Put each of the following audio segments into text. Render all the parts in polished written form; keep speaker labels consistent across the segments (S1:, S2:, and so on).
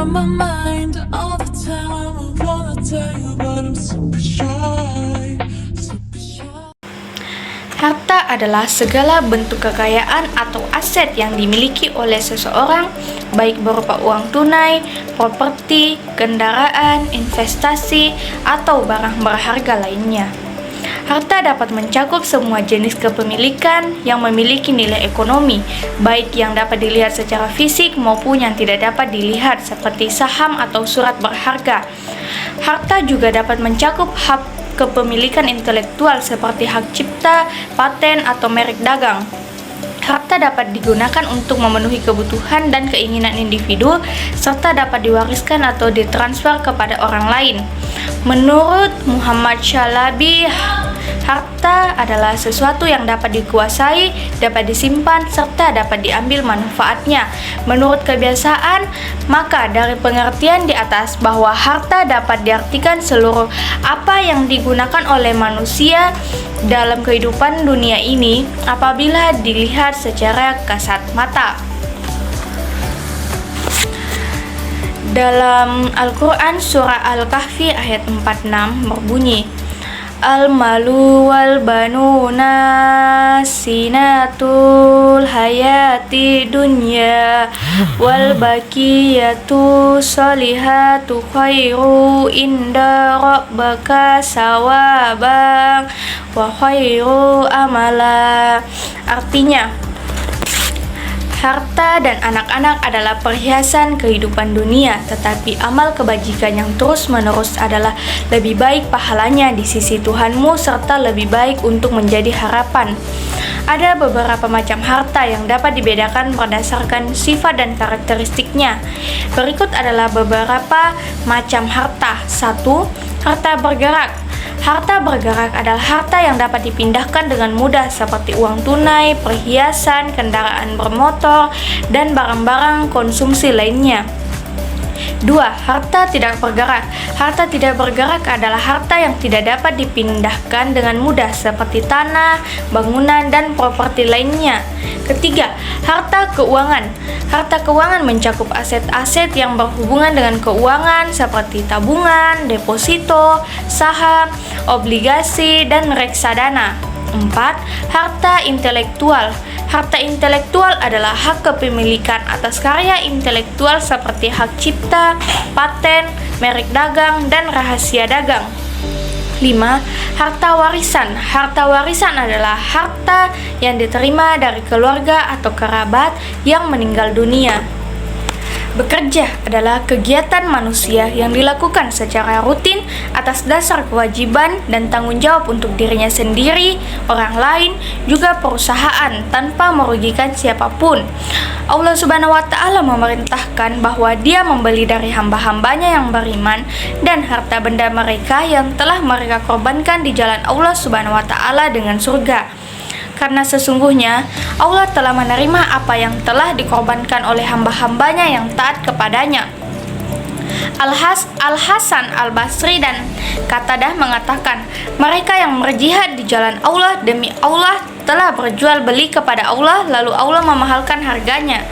S1: on my mind all the time. I wanna tell you, but I'm super shy.
S2: Harta adalah segala bentuk kekayaan atau aset yang dimiliki oleh seseorang, baik berupa uang tunai, properti, kendaraan, investasi, atau barang berharga lainnya. Harta dapat mencakup semua jenis kepemilikan yang memiliki nilai ekonomi, baik yang dapat dilihat secara fisik maupun yang tidak dapat dilihat seperti saham atau surat berharga. Harta juga dapat mencakup hak kepemilikan intelektual seperti hak cipta, paten, atau merek dagang. Harta dapat digunakan untuk memenuhi kebutuhan dan keinginan individu, serta dapat diwariskan atau ditransfer kepada orang lain. Menurut Muhammad Shalabi, harta adalah sesuatu yang dapat dikuasai, dapat disimpan, serta dapat diambil manfaatnya. Menurut kebiasaan, maka dari pengertian di atas bahwa harta dapat diartikan seluruh apa yang digunakan oleh manusia dalam kehidupan dunia ini apabila dilihat secara kasat mata. Dalam Al-Quran surah Al-Kahfi ayat 46 berbunyi, Al-malu wal banuna sinatul hayati dunya wal baqiyatu sholihatu khairu inda rabbaka sawabang wa khairu amala. Artinya, harta dan anak-anak adalah perhiasan kehidupan dunia, tetapi amal kebajikan yang terus-menerus adalah lebih baik pahalanya di sisi Tuhanmu serta lebih baik untuk menjadi harapan. Ada beberapa macam harta yang dapat dibedakan berdasarkan sifat dan karakteristiknya. Berikut adalah beberapa macam harta. 1. Harta bergerak. Harta bergerak adalah harta yang dapat dipindahkan dengan mudah seperti uang tunai, perhiasan, kendaraan bermotor, dan barang-barang konsumsi lainnya. 2. Harta tidak bergerak. Harta tidak bergerak adalah harta yang tidak dapat dipindahkan dengan mudah seperti tanah, bangunan, dan properti lainnya. Ketiga, harta keuangan. Harta keuangan mencakup aset-aset yang berhubungan dengan keuangan seperti tabungan, deposito, saham, obligasi, dan reksadana. 4. Harta intelektual. Harta intelektual adalah hak kepemilikan atas karya intelektual seperti hak cipta, paten, merek dagang, dan rahasia dagang. 5. Harta warisan. Harta warisan adalah harta yang diterima dari keluarga atau kerabat yang meninggal dunia. Bekerja adalah kegiatan manusia yang dilakukan secara rutin atas dasar kewajiban dan tanggung jawab untuk dirinya sendiri, orang lain, juga perusahaan tanpa merugikan siapapun. Allah Subhanahu wa Ta'ala memerintahkan bahwa Dia membeli dari hamba-hambanya yang beriman dan harta benda mereka yang telah mereka korbankan di jalan Allah Subhanahu wa Ta'ala dengan surga. Karena sesungguhnya Allah telah menerima apa yang telah dikorbankan oleh hamba-hambanya yang taat kepadanya. Al-Hasan Al-Basri dan Qatadah mengatakan, mereka yang berjihad di jalan Allah demi Allah telah berjual beli kepada Allah, lalu Allah memahalkan harganya.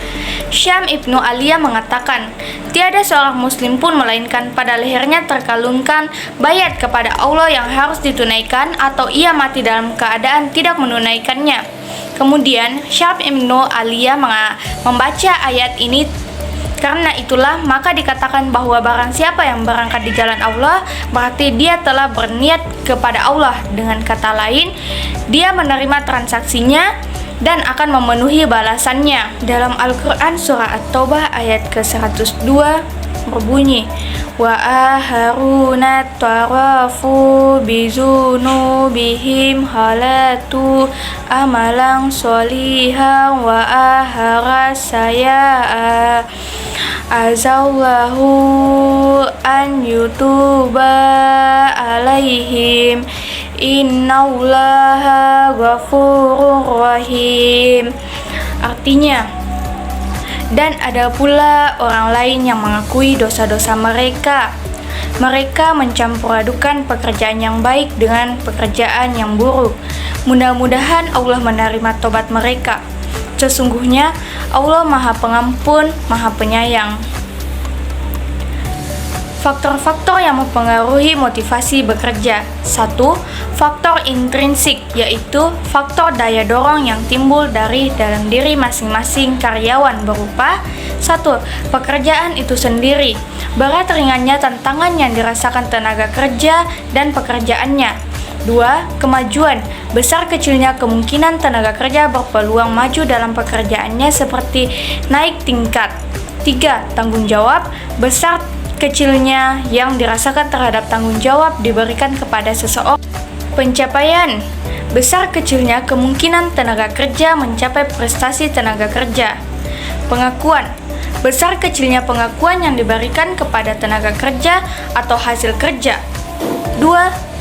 S2: Syam Ibnu Aliyah mengatakan, tiada seorang muslim pun melainkan pada lehernya terkalungkan bayat kepada Allah yang harus ditunaikan atau ia mati dalam keadaan tidak menunaikannya. Kemudian Syam Ibnu Aliyah membaca ayat ini, karena itulah maka dikatakan bahwa barang siapa yang berangkat di jalan Allah berarti dia telah berniat kepada Allah. Dengan kata lain, dia menerima transaksinya dan akan memenuhi balasannya. Dalam Al-Quran surah At-Taubah ayat ke-102 berbunyi, wa aharuna tarafu bizunubihim halatu amalang solihan wa ahara saya'a azallahu an yutuba alaihim innallaha ghafurur rahim. Artinya, dan ada pula orang lain yang mengakui dosa-dosa mereka. Mereka mencampur adukan pekerjaan yang baik dengan pekerjaan yang buruk. Mudah-mudahan Allah menerima tobat mereka. Sesungguhnya Allah Maha Pengampun, Maha Penyayang. Faktor-faktor yang mempengaruhi motivasi bekerja. 1. Faktor intrinsik, yaitu faktor daya dorong yang timbul dari dalam diri masing-masing karyawan berupa 1. Pekerjaan itu sendiri, berat ringannya tantangan yang dirasakan tenaga kerja dan pekerjaannya. 2. Kemajuan, besar kecilnya kemungkinan tenaga kerja berpeluang maju dalam pekerjaannya seperti naik tingkat. 3. Tanggung jawab, besar kecilnya yang dirasakan terhadap tanggung jawab diberikan kepada seseorang. Pencapaian, besar kecilnya kemungkinan tenaga kerja mencapai prestasi tenaga kerja. Pengakuan, besar kecilnya pengakuan yang diberikan kepada tenaga kerja atau hasil kerja. 2.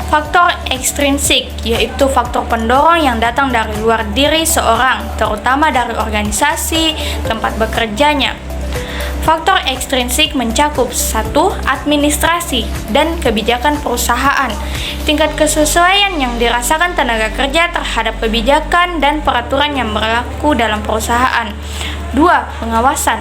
S2: Faktor ekstrinsik, yaitu faktor pendorong yang datang dari luar diri seorang, terutama dari organisasi tempat bekerjanya. Faktor ekstrinsik mencakup 1. Administrasi dan kebijakan perusahaan, tingkat kesesuaian yang dirasakan tenaga kerja terhadap kebijakan dan peraturan yang berlaku dalam perusahaan. 2. Pengawasan,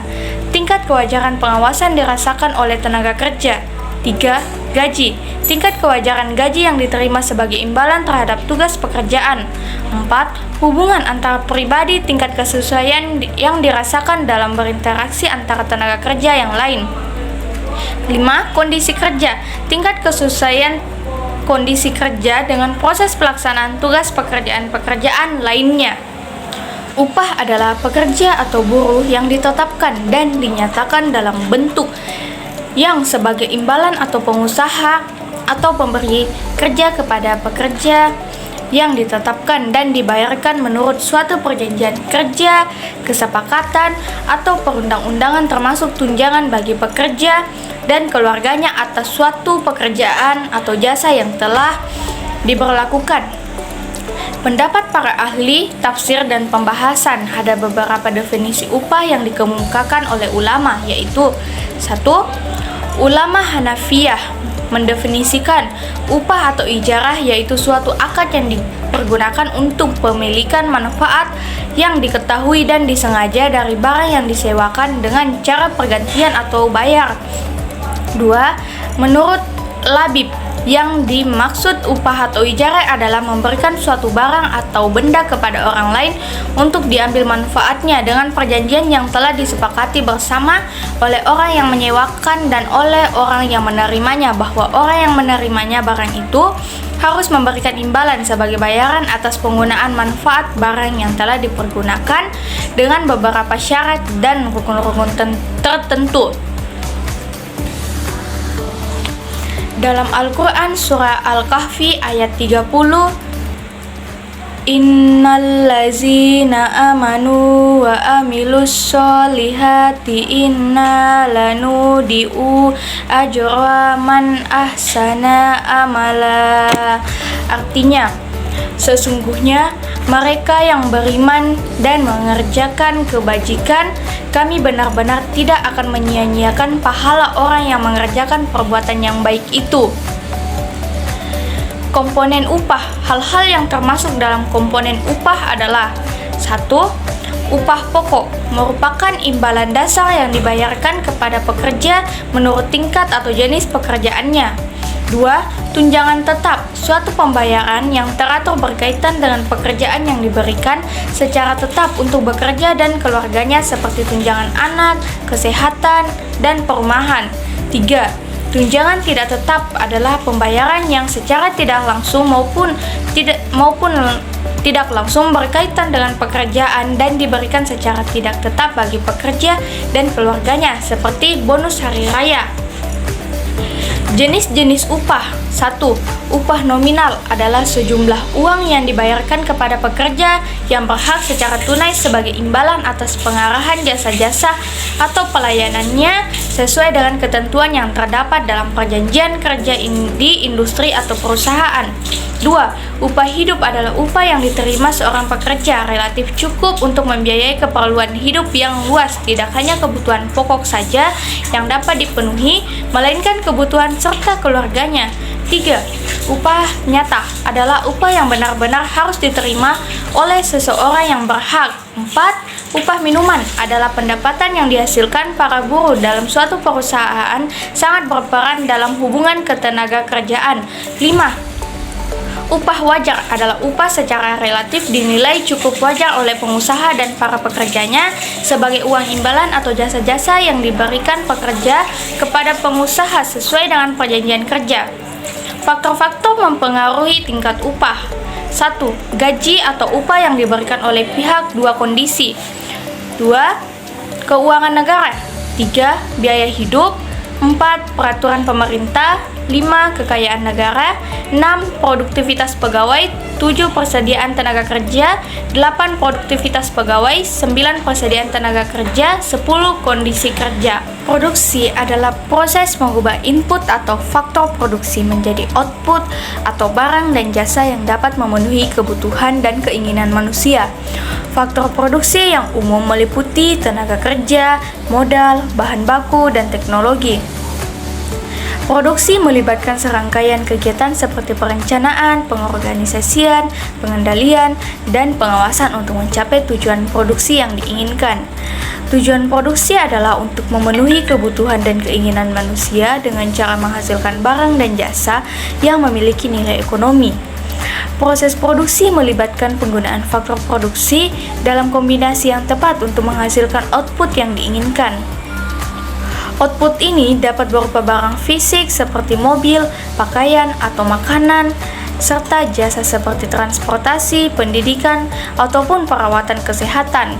S2: tingkat kewajaran pengawasan dirasakan oleh tenaga kerja. 3. Gaji, tingkat kewajaran gaji yang diterima sebagai imbalan terhadap tugas pekerjaan. 4. Hubungan antara pribadi, tingkat kesesuaian yang dirasakan dalam berinteraksi antara tenaga kerja yang lain. 5. Kondisi kerja, tingkat kesesuaian kondisi kerja dengan proses pelaksanaan tugas pekerjaan-pekerjaan lainnya. Upah adalah pekerja atau buruh yang ditetapkan dan dinyatakan dalam bentuk yang sebagai imbalan atau pengusaha atau pemberi kerja kepada pekerja yang ditetapkan dan dibayarkan menurut suatu perjanjian kerja, kesepakatan, atau perundang-undangan termasuk tunjangan bagi pekerja dan keluarganya atas suatu pekerjaan atau jasa yang telah diberlakukan. Pendapat para ahli, tafsir, dan pembahasan ada beberapa definisi upah yang dikemukakan oleh ulama, yaitu 1. Ulama Hanafiyah mendefinisikan upah atau ijarah yaitu suatu akad yang dipergunakan untuk pemilikan manfaat yang diketahui dan disengaja dari barang yang disewakan dengan cara pergantian atau bayar. 2. Menurut Labib, yang dimaksud upah atau ijarah adalah memberikan suatu barang atau benda kepada orang lain untuk diambil manfaatnya dengan perjanjian yang telah disepakati bersama oleh orang yang menyewakan dan oleh orang yang menerimanya, bahwa orang yang menerimanya barang itu harus memberikan imbalan sebagai bayaran atas penggunaan manfaat barang yang telah dipergunakan dengan beberapa syarat dan rukun-rukun tertentu. Dalam Al-Quran surah Al-Kahfi ayat 30, Innallazina amanu wa amilus solihati inna lanudi'u ajra man ahsana amala. Artinya, sesungguhnya mereka yang beriman dan mengerjakan kebajikan, kami benar-benar tidak akan menyia-nyiakan pahala orang yang mengerjakan perbuatan yang baik itu. Komponen upah, hal-hal yang termasuk dalam komponen upah adalah 1. Upah pokok merupakan imbalan dasar yang dibayarkan kepada pekerja menurut tingkat atau jenis pekerjaannya. 2. Tunjangan tetap, suatu pembayaran yang teratur berkaitan dengan pekerjaan yang diberikan secara tetap untuk bekerja dan keluarganya seperti tunjangan anak, kesehatan, dan perumahan. 3. Tunjangan tidak tetap adalah pembayaran yang secara tidak langsung maupun tidak langsung berkaitan dengan pekerjaan dan diberikan secara tidak tetap bagi pekerja dan keluarganya seperti bonus hari raya. Jenis-jenis upah. 1. Upah nominal adalah sejumlah uang yang dibayarkan kepada pekerja yang berhak secara tunai sebagai imbalan atas pengarahan jasa-jasa atau pelayanannya sesuai dengan ketentuan yang terdapat dalam perjanjian kerja di industri atau perusahaan. 2. Upah hidup adalah upah yang diterima seorang pekerja relatif cukup untuk membiayai keperluan hidup yang luas, tidak hanya kebutuhan pokok saja yang dapat dipenuhi, melainkan kebutuhan serta keluarganya. 3. Upah nyata adalah upah yang benar-benar harus diterima oleh seseorang yang berhak. 4. Upah minuman adalah pendapatan yang dihasilkan para buruh dalam suatu perusahaan, sangat berperan dalam hubungan ketenagakerjaan. 5. Upah wajar adalah upah secara relatif dinilai cukup wajar oleh pengusaha dan para pekerjanya sebagai uang imbalan atau jasa-jasa yang diberikan pekerja kepada pengusaha sesuai dengan perjanjian kerja. Faktor-faktor mempengaruhi tingkat upah. 1. Gaji atau upah yang diberikan oleh pihak. 2. Kondisi. 2. Keuangan negara. 3. Biaya hidup. 4. Peraturan pemerintah. 5. Kekayaan negara. 6. Produktivitas pegawai. 7. Persediaan tenaga kerja. 8. Produktivitas pegawai. 9. Persediaan tenaga kerja. 10. Kondisi kerja. Produksi adalah proses mengubah input atau faktor produksi menjadi output atau barang dan jasa yang dapat memenuhi kebutuhan dan keinginan manusia. Faktor produksi yang umum meliputi tenaga kerja, modal, bahan baku, dan teknologi. Produksi melibatkan serangkaian kegiatan seperti perencanaan, pengorganisasian, pengendalian, dan pengawasan untuk mencapai tujuan produksi yang diinginkan. Tujuan produksi adalah untuk memenuhi kebutuhan dan keinginan manusia dengan cara menghasilkan barang dan jasa yang memiliki nilai ekonomi. Proses produksi melibatkan penggunaan faktor produksi dalam kombinasi yang tepat untuk menghasilkan output yang diinginkan. Output ini dapat berupa barang fisik seperti mobil, pakaian, atau makanan, serta jasa seperti transportasi, pendidikan, ataupun perawatan kesehatan.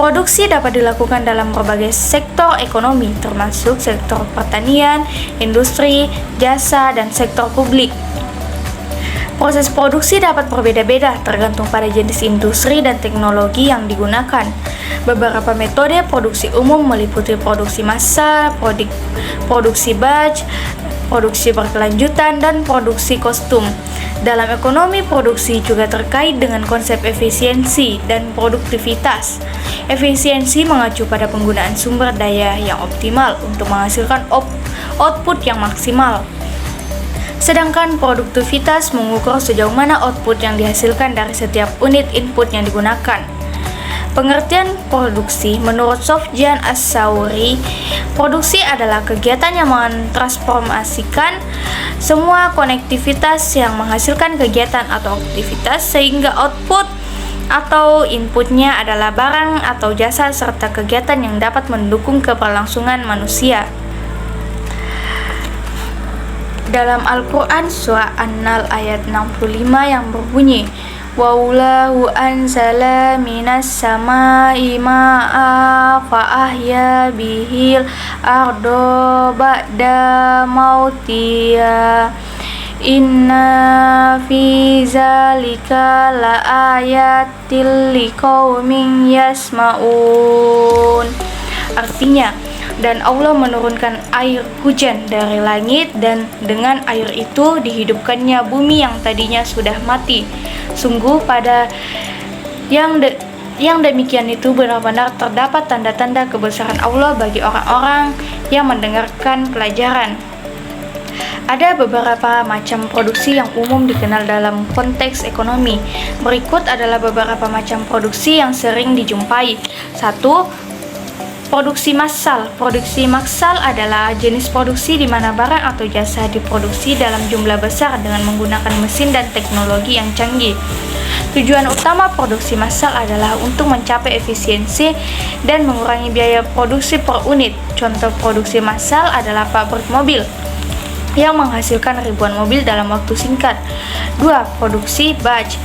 S2: Produksi dapat dilakukan dalam berbagai sektor ekonomi, termasuk sektor pertanian, industri, jasa, dan sektor publik. Proses produksi dapat berbeda-beda tergantung pada jenis industri dan teknologi yang digunakan. Beberapa metode produksi umum meliputi produksi massal, produksi batch, produksi berkelanjutan, dan produksi kostum. Dalam ekonomi, produksi juga terkait dengan konsep efisiensi dan produktivitas. Efisiensi mengacu pada penggunaan sumber daya yang optimal untuk menghasilkan output yang maksimal. Sedangkan produktivitas mengukur sejauh mana output yang dihasilkan dari setiap unit input yang digunakan. Pengertian produksi menurut Sofyan As-Sauri, produksi adalah kegiatan yang mentransformasikan semua konektivitas yang menghasilkan kegiatan atau aktivitas sehingga output atau inputnya adalah barang atau jasa serta kegiatan yang dapat mendukung keberlangsungan manusia. Dalam Al-Quran surah An-Nahl ayat 65 yang berbunyi, Wallahu anzala minas samai ma'a fa'ahya bihil ardo ba'da mautiya inna fi zalika la ayatil liqaumin yasma'un. Artinya, dan Allah menurunkan air hujan dari langit dan dengan air itu dihidupkannya bumi yang tadinya sudah mati. Sungguh pada yang demikian itu benar-benar terdapat tanda-tanda kebesaran Allah bagi orang-orang yang mendengarkan pelajaran. Ada beberapa macam produksi yang umum dikenal dalam konteks ekonomi. Berikut adalah beberapa macam produksi yang sering dijumpai. 1. Produksi massal. Produksi massal adalah jenis produksi di mana barang atau jasa diproduksi dalam jumlah besar dengan menggunakan mesin dan teknologi yang canggih. Tujuan utama produksi massal adalah untuk mencapai efisiensi dan mengurangi biaya produksi per unit. Contoh produksi massal adalah pabrik mobil yang menghasilkan ribuan mobil dalam waktu singkat. 2. Produksi batch.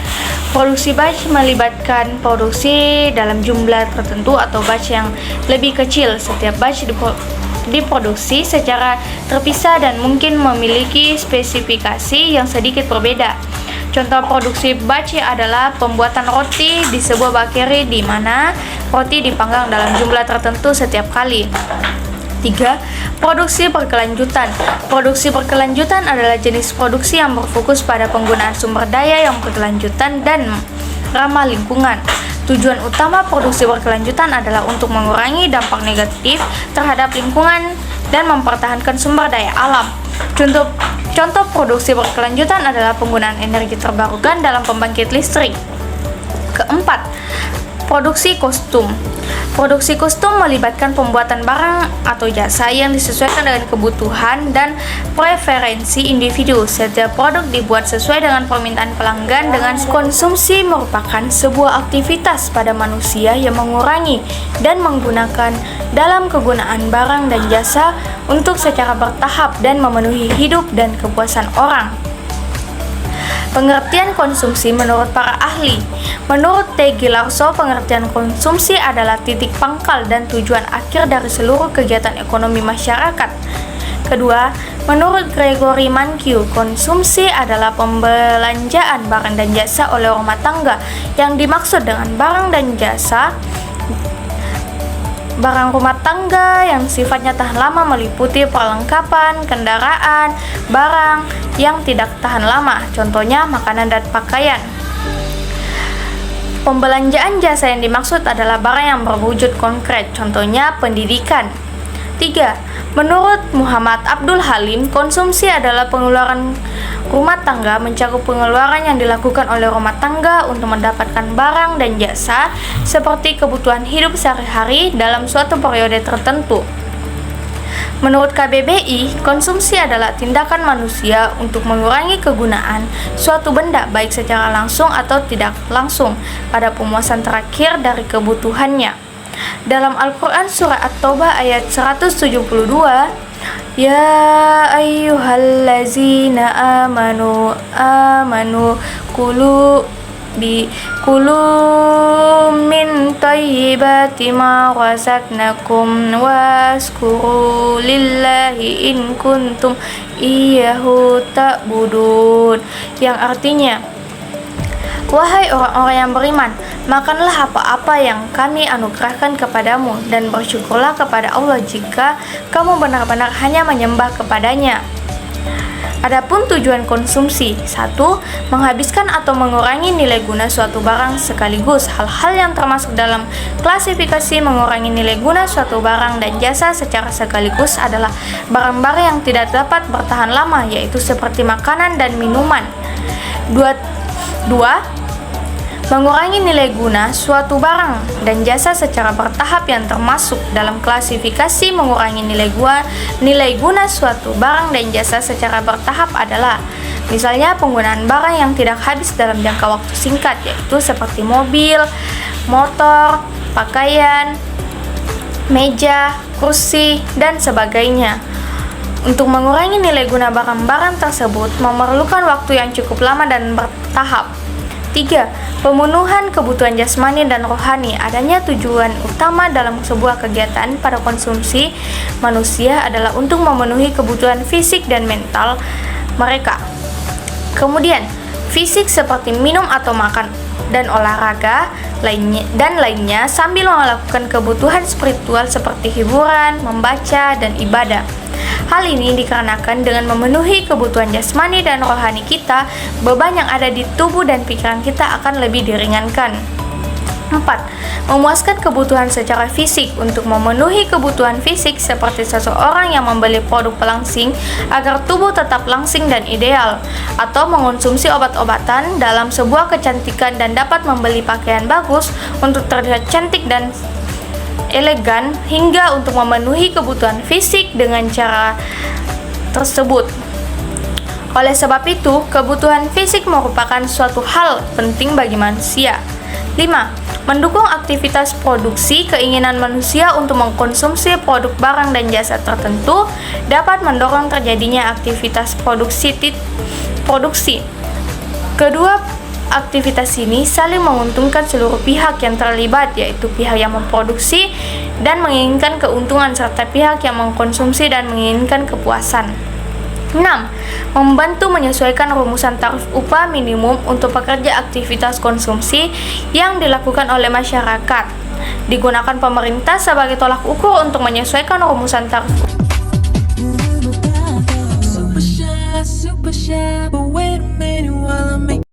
S2: Produksi batch melibatkan produksi dalam jumlah tertentu atau batch yang lebih kecil. Setiap batch diproduksi secara terpisah dan mungkin memiliki spesifikasi yang sedikit berbeda. Contoh produksi batch adalah pembuatan roti di sebuah bakery di mana roti dipanggang dalam jumlah tertentu setiap kali. 3. Produksi berkelanjutan. Produksi berkelanjutan adalah jenis produksi yang berfokus pada penggunaan sumber daya yang berkelanjutan dan ramah lingkungan. Tujuan utama produksi berkelanjutan adalah untuk mengurangi dampak negatif terhadap lingkungan dan mempertahankan sumber daya alam. Contoh produksi berkelanjutan adalah penggunaan energi terbarukan dalam pembangkit listrik. Keempat, Produksi kostum. Produksi kostum melibatkan pembuatan barang atau jasa yang disesuaikan dengan kebutuhan dan preferensi individu. Setiap produk dibuat sesuai dengan permintaan pelanggan. Dengan konsumsi merupakan sebuah aktivitas pada manusia yang mengurangi dan menggunakan dalam kegunaan barang dan jasa untuk secara bertahap dan memenuhi hidup dan kepuasan orang. Pengertian konsumsi menurut para ahli. Menurut T. Gilarso, pengertian konsumsi adalah titik pangkal dan tujuan akhir dari seluruh kegiatan ekonomi masyarakat. Kedua, menurut Gregory Mankiw, konsumsi adalah pembelanjaan barang dan jasa oleh rumah tangga. Yang dimaksud dengan barang dan jasa barang rumah tangga yang sifatnya tahan lama meliputi perlengkapan, kendaraan, barang yang tidak tahan lama, contohnya makanan dan pakaian. Pembelanjaan jasa yang dimaksud adalah barang yang berwujud konkret, contohnya pendidikan. 3. Menurut Muhammad Abdul Halim, konsumsi adalah pengeluaran rumah tangga mencakup pengeluaran yang dilakukan oleh rumah tangga untuk mendapatkan barang dan jasa seperti kebutuhan hidup sehari-hari dalam suatu periode tertentu. Menurut KBBI, konsumsi adalah tindakan manusia untuk mengurangi kegunaan suatu benda baik secara langsung atau tidak langsung pada pemuasan terakhir dari kebutuhannya. Dalam Al-Quran Surah At-Taubah ayat 172, Ya ayyuhallazina amanu kulu min thayyibati ma razaqnakum waskuru lillahi in kuntum iyyahu ta'budun, yang artinya, wahai orang-orang yang beriman, makanlah apa-apa yang kami anugerahkan kepadamu dan bersyukurlah kepada Allah jika kamu benar-benar hanya menyembah kepadanya. Adapun tujuan konsumsi: 1. Menghabiskan atau mengurangi nilai guna suatu barang sekaligus. Hal-hal yang termasuk dalam klasifikasi mengurangi nilai guna suatu barang dan jasa secara sekaligus adalah barang-barang yang tidak dapat bertahan lama, yaitu seperti makanan dan minuman. 2. Mengurangi nilai guna suatu barang dan jasa secara bertahap, yang termasuk dalam klasifikasi mengurangi nilai guna suatu barang dan jasa secara bertahap adalah misalnya penggunaan barang yang tidak habis dalam jangka waktu singkat, yaitu seperti mobil, motor, pakaian, meja, kursi, dan sebagainya. Untuk mengurangi nilai guna barang-barang tersebut memerlukan waktu yang cukup lama dan bertahap. 3. Pemenuhan kebutuhan jasmani dan rohani. Adanya tujuan utama dalam sebuah kegiatan pada konsumsi manusia adalah untuk memenuhi kebutuhan fisik dan mental mereka. Kemudian, fisik seperti minum atau makan dan olahraga lainnya sambil melakukan kebutuhan spiritual seperti hiburan, membaca, dan ibadah. Hal ini dikarenakan dengan memenuhi kebutuhan jasmani dan rohani kita, beban yang ada di tubuh dan pikiran kita akan lebih diringankan. 4. Memuaskan kebutuhan secara fisik. Untuk memenuhi kebutuhan fisik seperti seseorang yang membeli produk pelangsing agar tubuh tetap langsing dan ideal, atau mengonsumsi obat-obatan dalam sebuah kecantikan dan dapat membeli pakaian bagus untuk terlihat cantik dan elegan, hingga untuk memenuhi kebutuhan fisik dengan cara tersebut. Oleh sebab itu, kebutuhan fisik merupakan suatu hal penting bagi manusia. 5. Mendukung aktivitas produksi. Keinginan manusia untuk mengkonsumsi produk barang dan jasa tertentu dapat mendorong terjadinya aktivitas produksi. Kedua aktivitas ini saling menguntungkan seluruh pihak yang terlibat, yaitu pihak yang memproduksi dan menginginkan keuntungan serta pihak yang mengkonsumsi dan menginginkan kepuasan. 6. Membantu menyesuaikan rumusan tarif upah minimum untuk pekerja aktivitas konsumsi yang dilakukan oleh masyarakat. Digunakan pemerintah sebagai tolak ukur untuk menyesuaikan rumusan tarif upah.